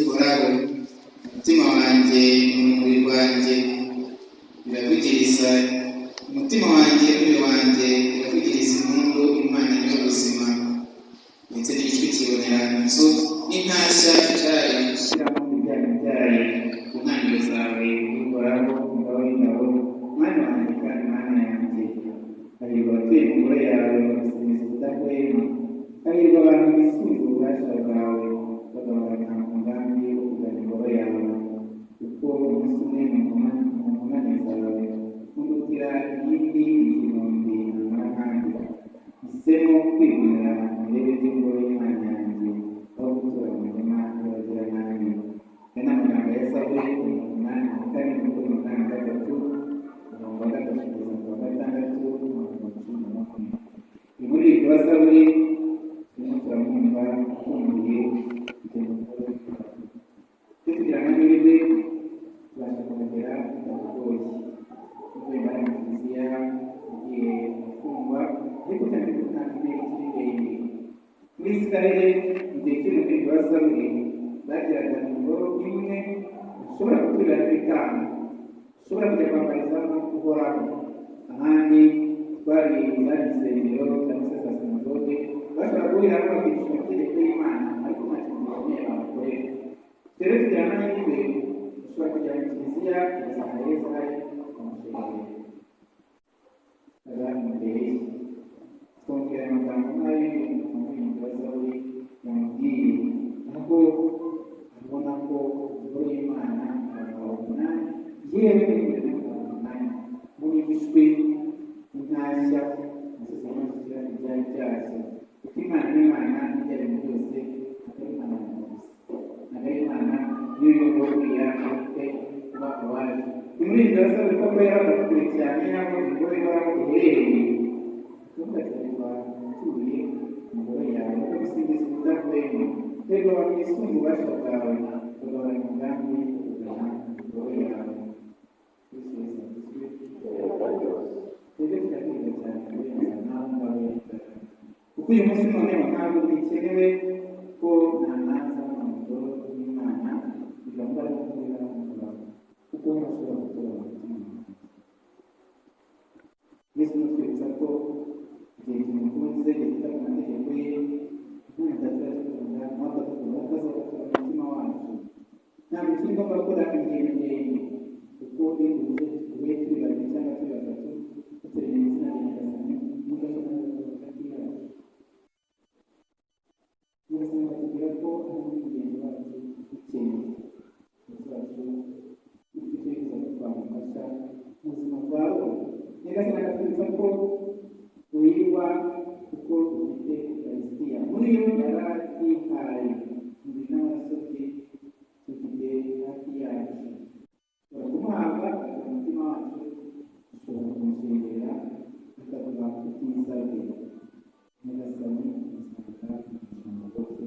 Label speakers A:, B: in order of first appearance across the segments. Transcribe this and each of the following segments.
A: uhoraho, umutima wanjye urumuri rwanjye biravugiriza, umutima wanjye n'umubiri wanjye biravugiriza impundu Imana nyir'ubuzima. Ndetse n'ijwi kibonera inzu n'intashya icyari gushyiramo ibyaha byayo ku ntangiriro zawe uhoraho, umugaba w'ingabo, mwana wanjye kandi mana yanjye. Hahirwa abatuye mu ngoro yawe bagasingiza ubudahwema, hahirwa abantu bisunga ububasha bwawe bagahorana umugambi wo kugana ingoro yawe. Kuko umunsi umwe mu nkomane zawe undutira iyindi igihumbi namara kandi hisemo kwigurira irebe ry'ingoro y'Imana yanjye aho gutura mu mirima y'abagiranabi. Aya ni amagambo ya Zaburi 84:3 umurongo wa 3 kugeza ku wa 6. Inkuru yitwa Zaburi turimo turamwumva akumbuye kugira ngo amahirwe tubasha kongera bitakugoye. Kubera kiliziya igiye kumva ariko cyane ko nta kimwe kiri ndende. Muri Isiraheli mu gihe cy'umurimo wa Zaburi bagiraga ingoro imwe ushobora guturira n'ibitambo, ushobora kujya kwambarizamo uhoraho. Ahandi bari insengero cyangwa se za sinagoge bashobora guhuriramo bakigisha amategeko y'Imana ariko nta kintu gikomeye bahakorera. Rero tugira n'amahirwe ushobora kujya mu kiliziya ugasanga Yesu ari imbere ye. Twongera amagambo nk'ayo umurinzi wa Zaburi yamubwiye, aho abona ko ingoro y'Imana abagabo 8 yewe n'ibintu 8 muri bishwe intashya amasezerano y'ishyira ibyari byazo. Kuko Imana n'Imana n'ibyarimwe byose atari Imana gusa, ntabwo ari Imana y'uburiya afite kuba awaje. Umurinzi wa Zaburi koko yaramukurikiranye aho ingoro y'Uhoraho iherereye. Ntugaterwa utuye ingoro yawe no gusingiza ubudahwema. Twebwe abantu bisunga ububasha bwawe bagahorana umugambi wo kugana ingoro yawe. Twebwe turakwiga cyane kurenza naho ngaho yitaga. Kuko uyu munsi noneho ntabwo bikenewe ko nanaza mu ngoro y'Imana kugira ngo ari gukorera umugabo, kuko bashobora gutora umutima. Yesu nutwibutsa ko igihe kimukunze gifite ku mategeko ye ntatazakunda nawe agakunda akazabatura umutima wacu. Ntabwo turi ngombwa gukora ingendo ndende, kuko iyo tuvuye turi babiri cyangwa turi batatu duterera izina rya Nyagasani mugashobora gukora hagati yacu. Nyagasani batubwira ko ari umugenzi wacu ukeneye wacu ufite icyifuzo cyo twamufasha mu buzima bwawe. Nyagasani akatwibutsa ko uhirwa kuko ufite Eucharistia. Muri yo yarayihaye umubiri n'amaraso bye dufite hafi yacu. Ushobora kumuhabwa akagira umutima wacu, ushobora kumusengera akavuga ubwiza bwe. Nyagasani amusanga mu bwoko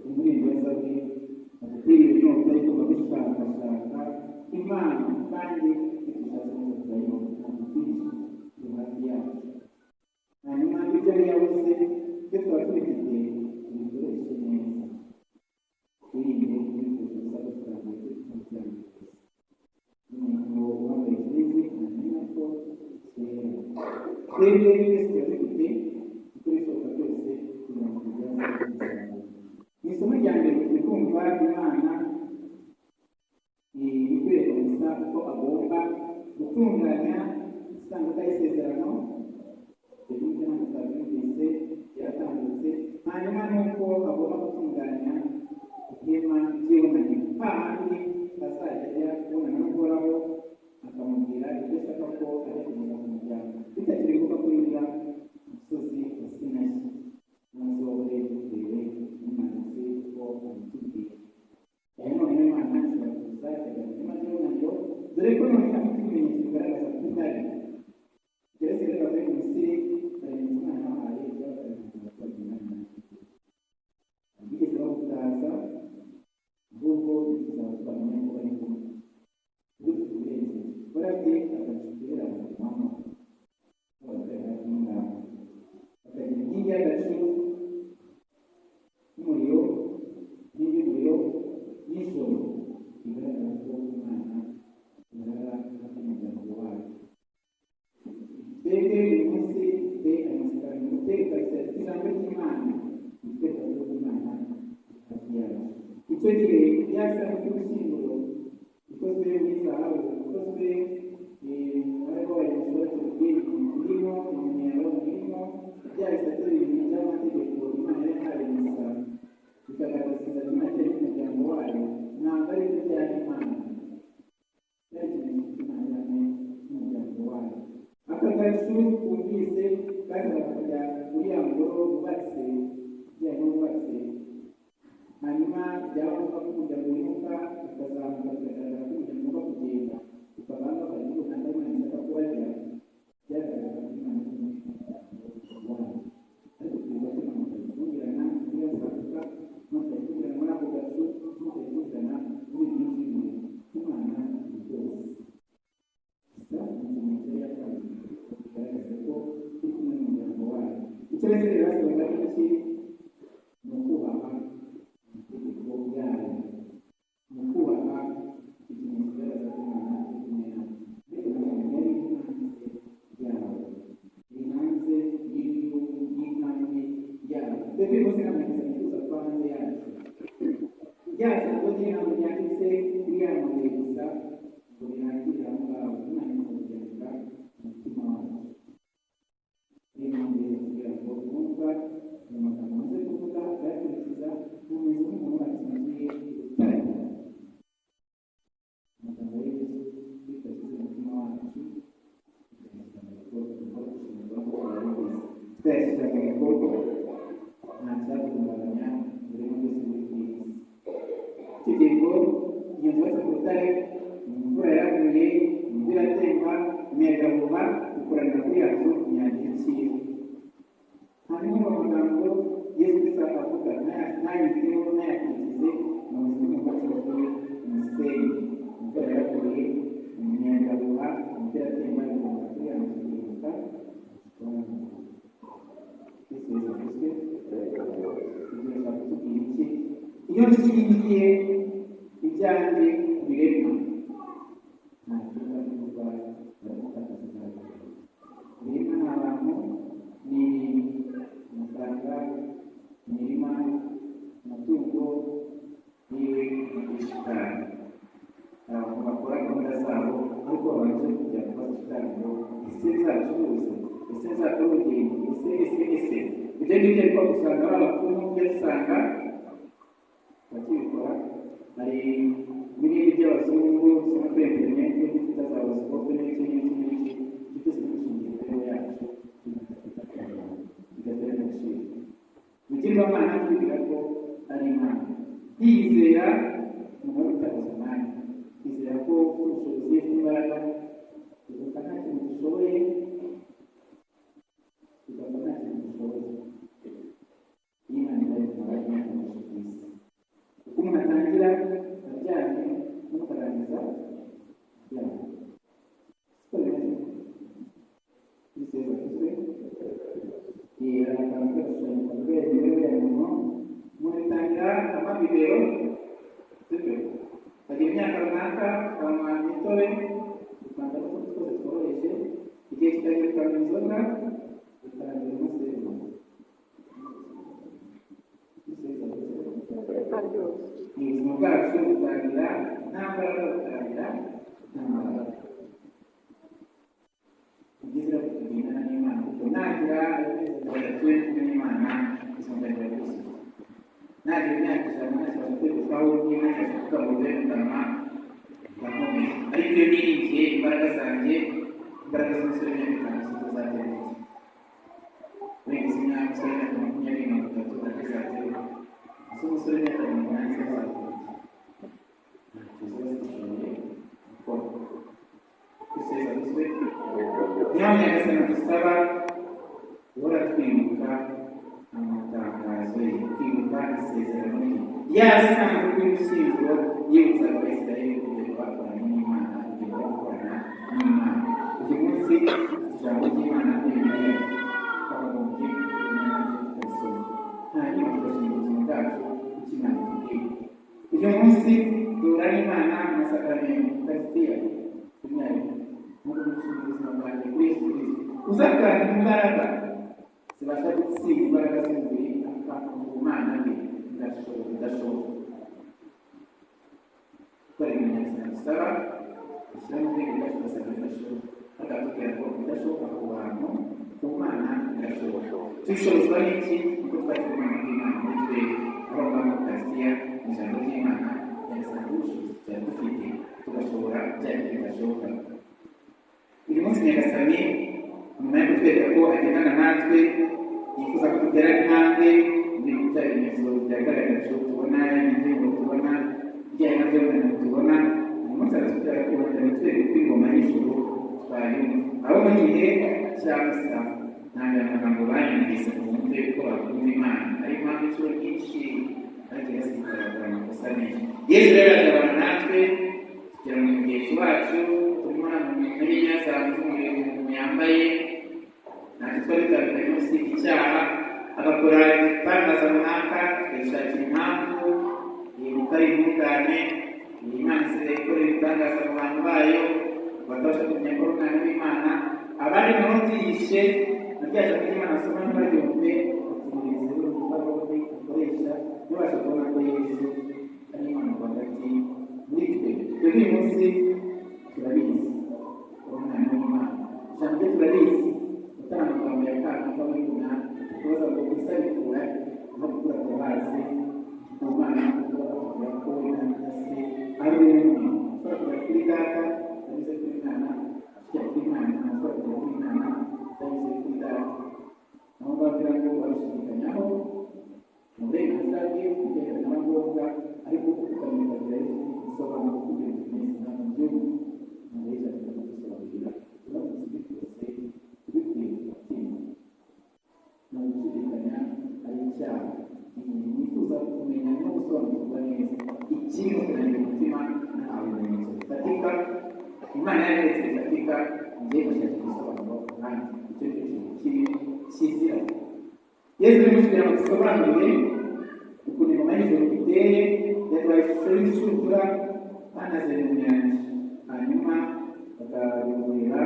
A: umurinzi wa Zaburi atubwira inyota yo kuba dushakashaka Imana kandi dushatse neza turayibona ntabwo twinshi turi hafi yacu. Hanyuma ibyo yari yabuze ibyo twaba tubifite tubikoreshe neza, twirinde kubikoresha gusa dusanzwe tubijyanye. Umuntu wambaye ikirezi ntamenya ko kera twebwe twese tuba dufite ibikoreshoka byose kugira ngo tubyaze umusaruro. Mu isomo rya mbere turi kumva Imana ikwereka gusa ko agomba gutunganya isanduka y'isezerano. Ibyo ntabwo twabyumvise yaratambutse. Hanyuma nuko agomba gutunganya ihema ry'ibonaniro, hahandi azajya ajya kubonana n'Uhoraho akamubwira ibyo ashaka ko ajya kugeza ku muryango, bitakiri ngombwa kunyura umusozi wa Sinayi n'umuzobe bitewe n'umuhanuzi ko amutubwira. Aya none Imana ishobora kuza ikajya mu ihema ry'ibonaniro, dore ko none afite ibimenyetso bigaragaza ko ihari. Geretse rero bavuye mu Misiri baremeza Imana yabahaye ibyo bakabivuga bakabimana. Bigeze bawutaza ahubwo bifuza batwamenya ko bari kumwe. Ubwo tukurenze barabye agacukura mama bakagira n'ingamba bakagira inkingi y'agaciro
B: n'umuriro n'iby'umuriro n'ijoro bigaragara ko Imana igaragara nk'umuryango wacu. Twebwe uyu munsi dufite amasezerano gutegeka ijambo ry'Imana, ibitekerezo by'Imana hafi yacu. Icyo gihe yasa n'ubushyinguro ikozwe muri zahabu, ikozwe ariko abanyeshuri birimo imyeyo, birimo bya bisate bibiri by'amategeko Imana yahaye Musa, bikagaragaza izina ry'umuryango wayo, ntabwo ari byo bya Imana, byari ikimenyetso cy'Imana hamwe n'umuryango wayo. Aka gacu kumvise kandi bakajya muri ya ngoro bubatse, bijyanye n'ububatse, hanyuma byaba ngombwa ko umuryango wimuka ukazamuka bikagaragara ko umuryango ugomba kugenda, ukavanga bakajya ngo ntabwo Imana ishaka ko bajya, byagaragara ko Imana ari umuryango wayo. Ariko twibuka ko Imana itubwirana muri iyo sabuka, Imana itubwirana muri ako gacu, Imana itubwirana muri ibi ngibi, Imana ni byose. Bigaragaza ko turi kumwe n'umuryango wayo. Icyo rero birasabwa iki? Ni ukubaha amategeko yayo, ni ukubaha ikimenyetso kigaragaza ko Imana iri kumwe nawe. Ariko nanone yari hanze yawe, iri hanze y'igihugu, y'inkambi yawe. Twebwe rwose n'amahirwe yifuza kuba hanze yacu. Rya jambo ry'inama ryanditse kuri ya mabuye gusa ngo birangirire aho ngaho, Imana ikagenda umutima wacu. Niyo mpamvu rero kugira ngo wumva mu magambo maze kuvuga akayakurikiza, umeze nk'umuntu watsindiye gutangira. Amagambo ya Yesu twifashishije umutima wacu, tukayagira ko tugomba gushimirwa ko yabigize. Twayashyira mu bikorwa, nta cyaduhungabanya buri muntu wese uri ku isi. Itegeko igeze hose ku rutare, imvura yaraguye, imvura iratemba, umuyaga uhuha, ukoranira kuri ya nzu inyangira iciye. Hanyuma mu magambo Yesu Kristo akavuga, ntayiteho ntayakurikize, mu buzima bw'ubwubatsi umusenyi. Imvura yaraguye, umuyaga uhuha, imvura iratemba, ukoranira kuri ya nzu iribuka. Kristo yavuzwe, igihe ashaka kutubwira iki? Iyo nshingiye ibyanjye biremwa, nta kibazo cy'uburwayi baramutakaza cyane. Biremwa ni abantu, ni amafaranga, imirima, amatungo, niwe n'ishitani. Abantu bakora gahunda zabo, ariko babanje kujya kubaza ishitani ngo ese nzacuruza, ese nzakora urugendo, ese. Ibyo ngibyo ariko usanga ari abapfumu, ujya usanga bakibikora. Hari n'ibindi by'abazungu usanga kuri interineti bifite za horoscope n'iki byose bishingiye imibereho yacu, bigatera agaciro. Ibigirwamana twibwira ko ari Imana, yizera umuntu utakoze umwanya, yizera ko ubushobozi bw'imbaraga tugapfa nta kintu dushoboye, tugapfa nta kintu dushoboye. Imana ibaye kumara imyaka myinshi ku isi. Uko umuntu atangira aryamye n'ukarangiza aryamye, siko bimeze. Kristo yavuzwe, akantu k'agashushanyo kavuga imibereho ya muntu. Umuntu atangira anywa bibero, sibyo? Agira imyaka runaka, akanywa imitobe, usanga n'utundi twose tworoheje, igihe kikagera ukanywa inzoga, bikarangira umunsi w'ejo. Ubuzima bwacu butangira nta mbaraga, butangira nta mbaraga. Ni byiza ko tugendana n'Imana, kuko nagira turi kumwe n'Imana ubuzima bwawe bwose. Nagira imyaka ijana ntashobora kwirukaho niba nshaka kugaburira ingama gakomeye, ariko iyo niringiye imbaraga zanjye, imbaraga z'umusore w'imyaka 5 ziko zateretse. Wenda izi myaka umusore w'imyaka 20-30 atazatera, ese umusore w'imyaka 80 azatera. Niyo Nyagasani dusaba guhora twibuka amatangazo ye, twibuka isezerano rye. Ya sanduku y'ubushyinguro yibutsaga Abisirayeli urugendo bakoranye n'Imana, urugendo bakorana n'Imana. Uyu munsi ijambo ry'Imana ry'Bibiliya twakagombye kumenya tukabisoma, hanyuma tugashinga ubuzima bwacu uyu munsi duhura n'Imana mu masakaramentu Eucharistia by'umwihariko nk'uko dushimira ubuzima bwanjye kuri Yesu Kristo uzatanga imbaraga zibasha gutsinda imbaraga z'umubiri ku Mana bwe bidashoboka gukora ibimenyetso bisaba gushyira mu bwenge bwacu ugasanga bidashoboka bakatubwira ngo bidashoboka ku bantu ku Mana bidashoboka tubishobozwa n'iki kuko twari kumenya bw'Imana muri twe aho ngaho mu Eucharistia mu ijambo ry'Imana yagasanga ubushobozi twari dufite tugashobora bya bintu bidashoboka uyu munsi Nyagasani nyuma yo kutwereka ko agendana natwe yifuza ko dutera intambwe muri bya bimenyetso byagaragaje tubona ingingo tubona ibijyanye na byose tubona uyu munsi aratubwira ko aratwereka ko ingoma y'ijuru twayumva aho mu gihe cya misa ntabwo amagambo bayumvise mu mutwe ko bakunda Imana ari impamvu inshuro nyinshi ariko yasigaragara amakosa menshi Yesu rero aragabana natwe kugira ngo mugenzi wacu turimo muri nyazamu z'umurimo yambaye natwe twari dutandukanye munsi icyaha agakora igitangaza runaka agashakira impamvu yibuka ari intungane Imana isigaye ikorera ibitangaza mu bantu bayo batabasha kumenya ko umwana w'Imana abandi nabo byishe na rya jambo ry'Imana basoma ntibaryumve batumirize urupapuro bakoresha ntibashe kubona ko Yesu ari Imana rwagati muri twe twebwe uyu munsi turabizi umwana w'Imana ijambo rye turabizi gutanga amagambo ya kana k'abikuna kubaza ngo gusa bikura no gukura ku bazi ku Mana kuko bavuga ko intambwe se ari umwe ushobora kujya kuri data anyuze kuri Mwana ashyira kuri Mwana ashobora kujya kuri Mwana anyuze kuri data aho bagira ngo barushidikanyaho mu burenganzira bwe kugenda na ngombwa ariko ukamenya kugira isobanuro kugira ngo iminsi nta mu gihugu mu buryo bwo gusobanurira uramutse ubikoze ubikwiye gutsinda nta gushidikanya ari icyaha nifuza kumenya no gusobanukirwa neza ikiri kunanira umutima nta bimenyetso bifatika Imana yaretse bifatika ngiye gushaka igisobanuro kandi icyo kintu kibi kizira Yesu rero kugira ngo dusobanurire ukuntu ingoma y'ijuru iteye yaduhaye ishusho y'ishundura banaze mu nyanja hanyuma bakabimurira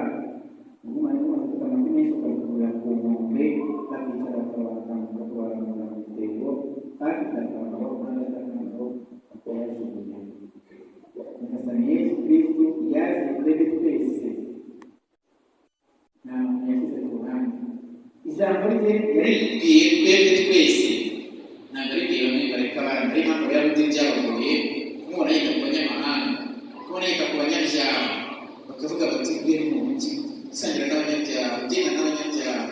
B: ingoma y'amavuta amafi menshi bakabikura ku nkombe bakicara bakabaramura mu gitebo kandi bakabaho kandi bakabaho bakayajugunya Nyagasani Yesu Kristo yaje twebwe twese nta muntu yashyize ku ruhande ijambo rye yaritubwiye twebwe twese ntabwo aribwiye bamwe bareka abandi ari impamvu y'abandi byabagoye kumubona yita ku banyamahanga kumubona yita ku banyabyaha bakavuga bati bwe ni muntu usangira n'abanyabyaha ugenda n'abanyabyaha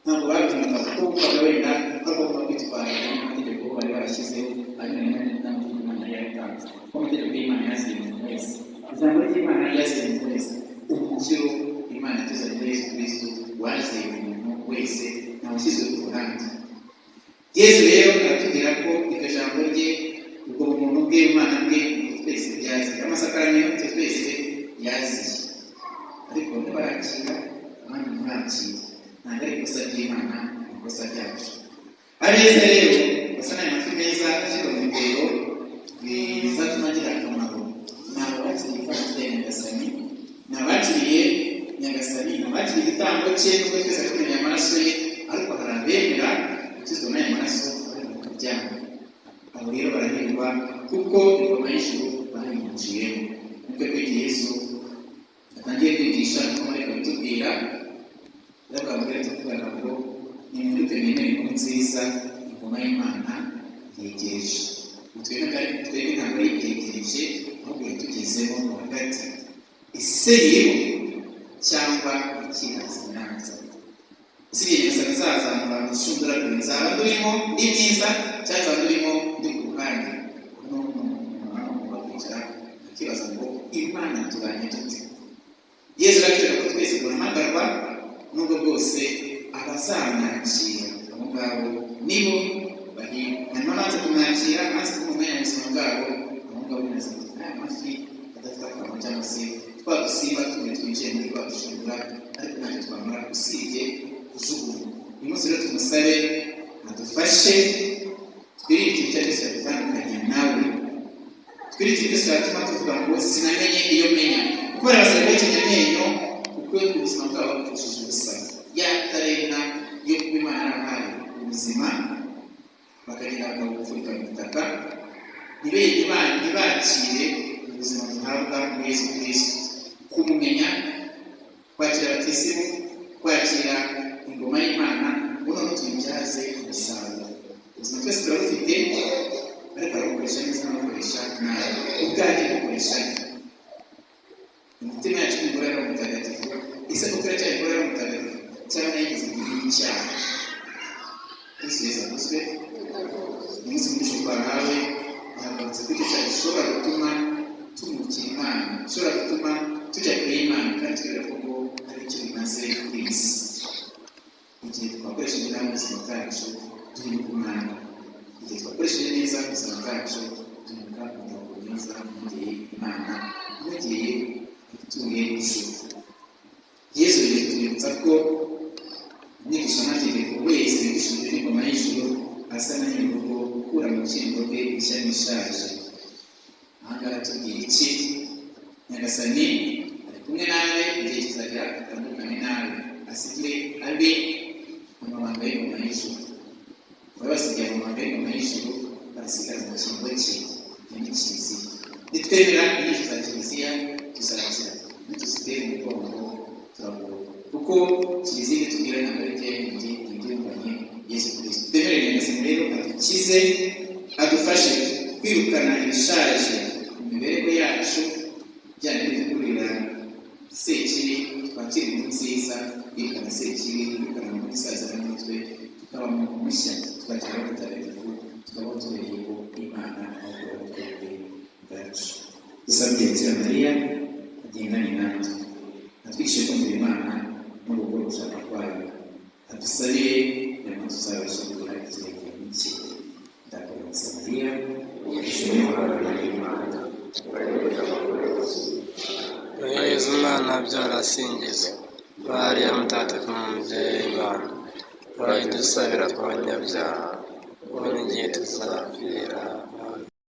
B: ntabwo babyumva kuko bumvaga wenda ko agomba kwitwarira n'amategeko bari barashyizeho anyuranye n'amategeko Imana yaratanze kuko amategeko y'Imana yaziye umuntu wese ijambo ry'Imana yaziye umuntu wese umukiro Imana ituzanira Yesu Kristo waziye umuntu wese ntawushyizwe ku ruhande Yesu rero aratubwira ko iryo jambo rye ubwo bumuntu bwe Imana bwe twese byaziye amasakaramentu twese yaziye ariko ntibarakira abandi ntibakira ntabwo ari ikosa ry'Imana ni ikosa ryacu abeza rero basa n'amafi meza ashyirwa mu bitebo bizatuma agira akamaro ni abakiriye ivanjiri ya Nyagasani ni abakiriye Nyagasani ni abakiriye igitambo cye nubwo twese ari kumenya amaraso ye ariko hari abemera gukizwa n'aya maraso bari mu karyama abo rero barahirwa kuko ingoma y'ijuru bayinjiyemo nubwo kwigira Yesu atangiye kwigisha nuko marayika bitubwira yakabwira tukubwira ngo nimurike mwemere inkuru nziza ingoma y'Imana yegereje twebwe ntabwo ari yegereje ahubwo yatugezeho mu hagati ise rero cyangwa ikihaza inyanza isi Nyagasani izazamura urushundura rwe nzaba ndurimo ndi mwiza cyangwa nzaba ndurimo ndi ku ruhande n'umuntu bakwicara akibaza ngo Imana tubanye dute Yesu aratwereka ko twese duhamagarwa nubwo bwose abazamwakira abo ngabo nibo bahirwa hanyuma amaze kumwakira amaze kumumenya mu buzima bwabo abo ngabo binaza kuti aya mafi adafite akamaro cyangwa se twa dusimba tumwe twinjiye muri rwa rushundura ariko ntacyo twamara usibye kujugunya uyu munsi rero tumusabe adufashe twirinde ikintu icyo ari cyo cyadutandukanya nawe
A: kuri iki cyose cyatuma tuvuga ngo sinamenye iyo menya kuko barasaba bakeneye amenyo kuko ubuzima bwabo bwujuje ubusa yatarena yo kuba Imana yarabahaye ubuzima bakagenda bakabupfurika mu butaka ntibakire ubuzima duhabwa muri Yesu Kristo kumumenya kwakira batisimu kwakira ingoma y'Imana ubuno tubibyaze umusaruro ubuzima twese turabufite ariko arabukoresha neza n'abakoresha nabi ubwaje gukoresha umutima yacu n'ingorane mutagatifu ese kuko cyari ingorane mutagatifu cyangwa yagize icyaha Kristo Yesu aguzwe umunsi mwinshi twahawe yahagarutse ko icyo cyaha gishobora gutuma tumukira Imana gishobora gutuma tujya kure y'Imana kandi twera ko ari icyo bimaze kuri iyi si igihe twakoresheje nabi ubuzima bwacu turi ku Mana igihe twakoresheje neza ubuzima bwacu tunuka umurongo mwiza umugeye Imana umugeye utuye ijuru Yesu yitwibutsa ko umwigishamategeko wese wigishijwe n'ingoma y'ijuru asa na nyir'urugo ukura mu rukingo rwe ishya n'ishaje ahangaha tubwira iki Nyagasani ari kumwe nawe igihe kizagera atandukane nawe asigire abe amabanga y'ingoma y'ijuru baba basigaye amabanga y'ingoma y'ijuru barasigaza mu cyimbo cye n'ikiliziya nitwemera inyigisho za kiliziya tuzakira nituzitera umugongo turagora kuko kiliziya itubwira ntabwo ari iby'ayindi ibyumvanye Yesu Kristo twemerere Nyagasani rero adukize adufashe kwirukana ibishaje mu mibereho yacu byane bidukurira sekibi twakira inkuru nziza yirukana sekibi yirukana mu isaza n'umutwe tukaba mu mushya twakira ubutagatifu tukaba tubereyeho Imana aho twebwe bwacu dusabye Bikira Mariya agendane natwe atwigishe kumvira Imana no gukora ugushaka kwayo adusabire kugira ngo tuzabashe kugira ikirekire n'iki ndakuramutsa Mariya ubishimye guhagarara n'Imana
C: Yezu Imana byarasingizwa Mariya mutagatifu umubyeyi w'Imana urayidusabira ku banyabyaha ubu n'igihe tuzapfira